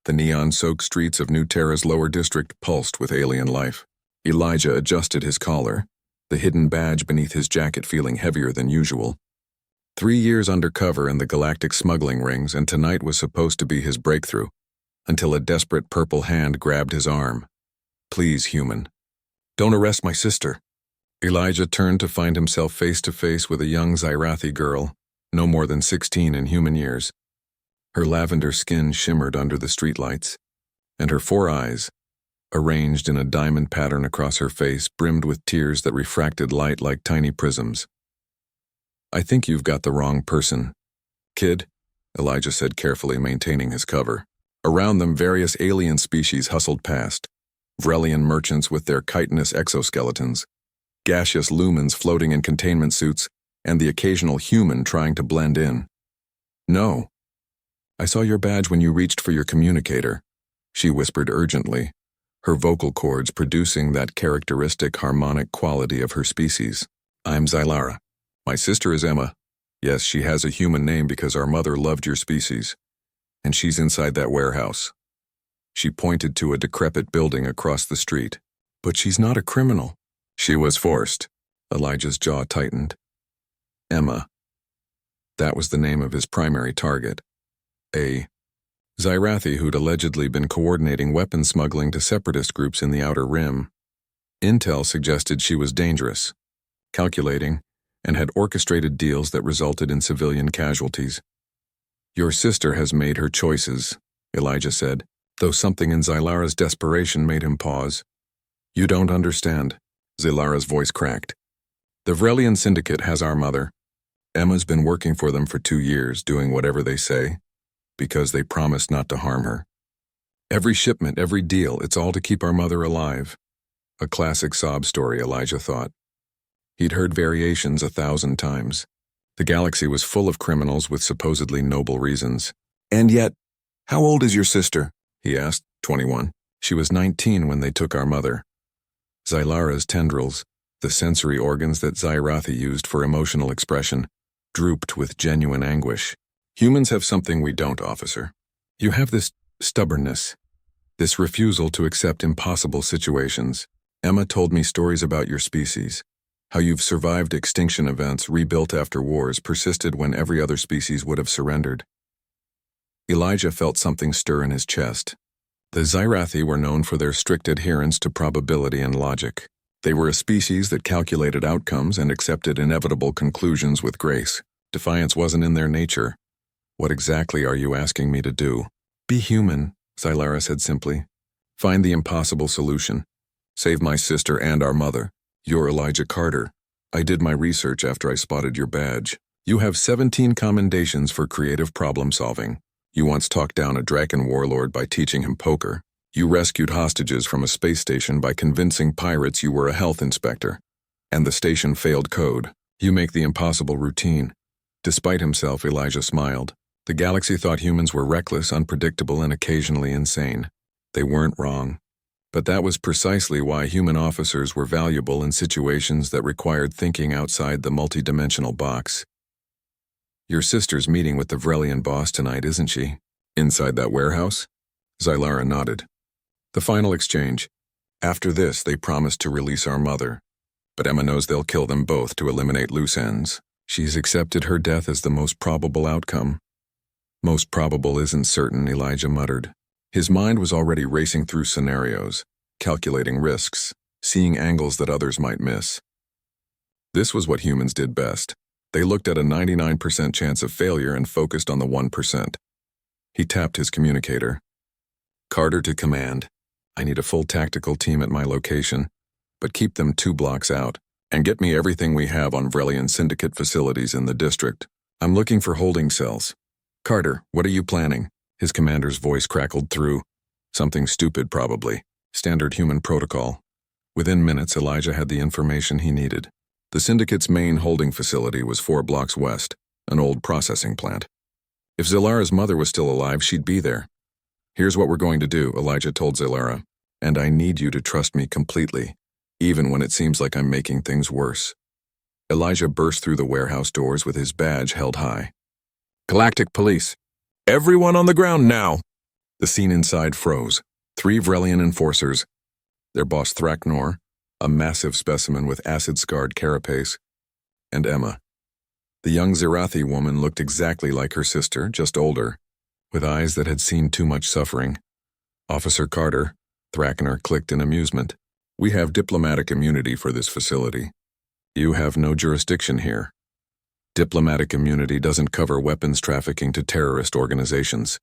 The neon-soaked streets of New Terra's lower district pulsed with alien life. Elijah adjusted his collar, the hidden badge beneath his jacket feeling heavier than usual. 3 years undercover in the galactic smuggling rings, and tonight was supposed to be his breakthrough, until a desperate purple hand grabbed his arm. "Please, human. Don't arrest my sister." Elijah turned to find himself face to face with a young Zyrathi girl, no more than 16 in human years. Her lavender skin shimmered under the streetlights, and her 4 eyes, arranged in a diamond pattern across her face, brimmed with tears that refracted light like tiny prisms. "I think you've got the wrong person, kid," Elijah said carefully, maintaining his cover. Around them, various alien species hustled past. Vrelian merchants with their chitinous exoskeletons, gaseous lumens floating in containment suits, and the occasional human trying to blend in. "No. I saw your badge when you reached for your communicator," she whispered urgently, her vocal cords producing that characteristic harmonic quality of her species. "I'm Zylara. My sister is Emma. Yes, she has a human name because our mother loved your species. And she's inside that warehouse." She pointed to a decrepit building across the street. "But she's not a criminal." "She was forced." Elijah's jaw tightened. Emma. That was the name of his primary target. A Zyrathi who'd allegedly been coordinating weapons smuggling to separatist groups in the Outer Rim. Intel suggested she was dangerous, calculating, and had orchestrated deals that resulted in civilian casualties. "Your sister has made her choices," Elijah said, though something in Zylara's desperation made him pause. "You don't understand," Zylara's voice cracked. "The Vrelian Syndicate has our mother. Emma's been working for them for 2 years, doing whatever they say, because they promised not to harm her. Every shipment, every deal, it's all to keep our mother alive." A classic sob story, Elijah thought. He'd heard variations 1,000 times. The galaxy was full of criminals with supposedly noble reasons. "And yet, how old is your sister?" he asked. 21. "She was 19 when they took our mother." Zylara's tendrils, the sensory organs that Zyrathi used for emotional expression, drooped with genuine anguish. "Humans have something we don't, officer. You have this stubbornness, this refusal to accept impossible situations. Emma told me stories about your species, how you've survived extinction events, rebuilt after wars, persisted when every other species would have surrendered." Elijah felt something stir in his chest. The Zyrathi were known for their strict adherence to probability and logic. They were a species that calculated outcomes and accepted inevitable conclusions with grace. Defiance wasn't in their nature. "What exactly are you asking me to do?" "Be human," Zylara said simply. "Find the impossible solution. Save my sister and our mother. You're Elijah Carter. I did my research after I spotted your badge. You have 17 commendations for creative problem solving. You once talked down a Draken warlord by teaching him poker. You rescued hostages from a space station by convincing pirates you were a health inspector. And the station failed code. You make the impossible routine." Despite himself, Elijah smiled. The galaxy thought humans were reckless, unpredictable, and occasionally insane. They weren't wrong. But that was precisely why human officers were valuable in situations that required thinking outside the multidimensional box. "Your sister's meeting with the Vrelian boss tonight, isn't she? Inside that warehouse?" Zylara nodded. "The final exchange. After this, they promised to release our mother. But Emma knows they'll kill them both to eliminate loose ends. She's accepted her death as the most probable outcome." "Most probable isn't certain," Elijah muttered. His mind was already racing through scenarios, calculating risks, seeing angles that others might miss. This was what humans did best. They looked at a 99% chance of failure and focused on the 1%. He tapped his communicator. "Carter to command. I need a full tactical team at my location, but keep them 2 blocks out, and get me everything we have on Vrelian Syndicate facilities in the district. I'm looking for holding cells. Carter, what are you planning?" His commander's voice crackled through. Something stupid, probably. Standard human protocol. Within minutes, Elijah had the information he needed. The Syndicate's main holding facility was 4 blocks west, an old processing plant. If Zylara's mother was still alive, she'd be there. "Here's what we're going to do," Elijah told Zylara, "and I need you to trust me completely, even when it seems like I'm making things worse." Elijah burst through the warehouse doors with his badge held high. "Galactic Police. Everyone on the ground now!" The scene inside froze. 3 Vrelian enforcers, their boss Thraknor, a massive specimen with acid-scarred carapace, and Emma. The young Zirathi woman looked exactly like her sister, just older, with eyes that had seen too much suffering. Officer Carter, Thraknor clicked in amusement. We have diplomatic immunity for this facility. You have no jurisdiction here. Diplomatic immunity doesn't cover weapons trafficking to terrorist organizations,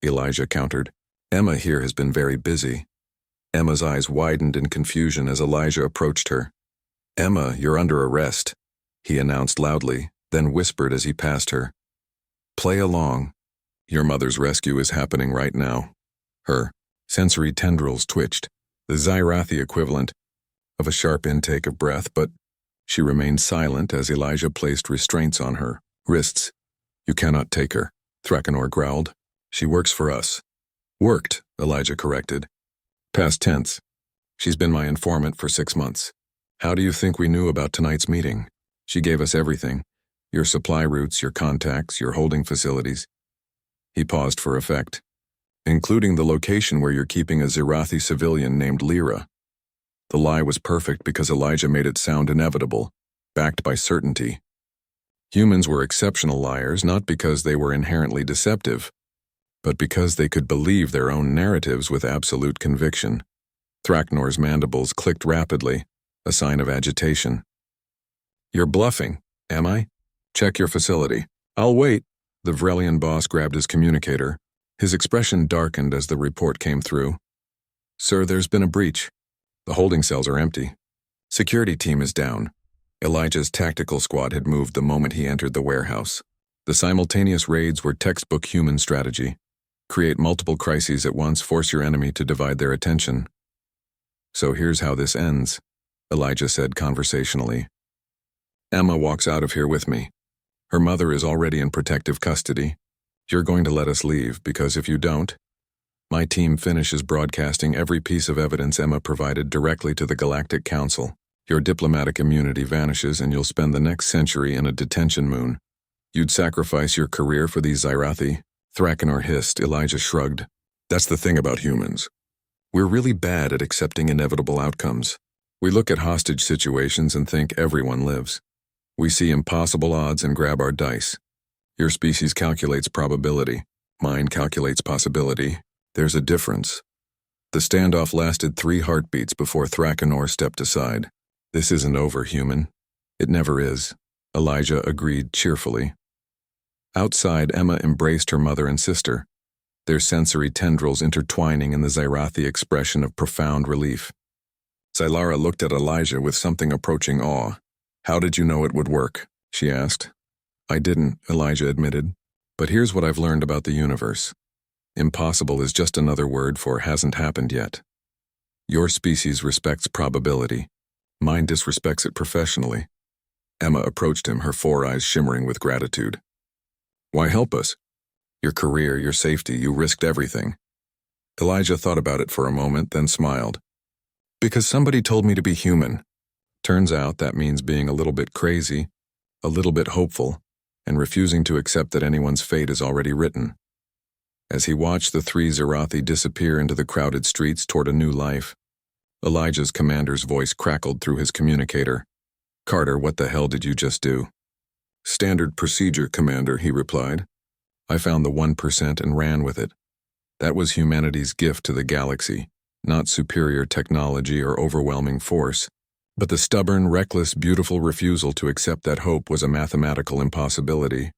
Elijah countered. Emma here has been very busy. Emma's eyes widened in confusion as Elijah approached her. Emma, you're under arrest, he announced loudly, then whispered as he passed her. Play along. Your mother's rescue is happening right now. Her sensory tendrils twitched, the Zirathi equivalent of a sharp intake of breath, but she remained silent as Elijah placed restraints on her wrists. You cannot take her, Thraknor growled. She works for us. Worked, Elijah corrected. Past tense. She's been my informant for 6 months. How do you think we knew about tonight's meeting? She gave us everything. Your supply routes, your contacts, your holding facilities. He paused for effect. Including the location where you're keeping a Zirathi civilian named Lyra. The lie was perfect because Elijah made it sound inevitable, backed by certainty. Humans were exceptional liars not because they were inherently deceptive, but because they could believe their own narratives with absolute conviction. Thraknor's mandibles clicked rapidly, a sign of agitation. You're bluffing, am I? Check your facility. I'll wait. The Vrelian boss grabbed his communicator. His expression darkened as the report came through. Sir, there's been a breach. The holding cells are empty. Security team is down. Elijah's tactical squad had moved the moment he entered the warehouse. The simultaneous raids were textbook human strategy. Create multiple crises at once, force your enemy to divide their attention. So here's how this ends, Elijah said conversationally. Emma walks out of here with me. Her mother is already in protective custody. You're going to let us leave, because if you don't, my team finishes broadcasting every piece of evidence Emma provided directly to the Galactic Council. Your diplomatic immunity vanishes and you'll spend the next century in a detention moon. You'd sacrifice your career for these Zirathi? Thraknor hissed. Elijah shrugged. That's the thing about humans. We're really bad at accepting inevitable outcomes. We look at hostage situations and think everyone lives. We see impossible odds and grab our dice. Your species calculates probability. Mine calculates possibility. There's a difference. The standoff lasted 3 heartbeats before Thraknor stepped aside. This isn't over, human. It never is, Elijah agreed cheerfully. Outside, Emma embraced her mother and sister, their sensory tendrils intertwining in the Zirathi expression of profound relief. Zylara looked at Elijah with something approaching awe. How did you know it would work? She asked. I didn't, Elijah admitted. But here's what I've learned about the universe. Impossible is just another word for hasn't happened yet. Your species respects probability. Mine disrespects it professionally. Emma approached him, her 4 eyes shimmering with gratitude. Why help us? Your career, your safety, you risked everything. Elijah thought about it for a moment, then smiled. Because somebody told me to be human. Turns out that means being a little bit crazy, a little bit hopeful, and refusing to accept that anyone's fate is already written. As he watched the 3 Zirathi disappear into the crowded streets toward a new life, Elijah's commander's voice crackled through his communicator. Carter, what the hell did you just do? Standard procedure, Commander, he replied. I found the 1% and ran with it. That was humanity's gift to the galaxy, not superior technology or overwhelming force. But the stubborn, reckless, beautiful refusal to accept that hope was a mathematical impossibility.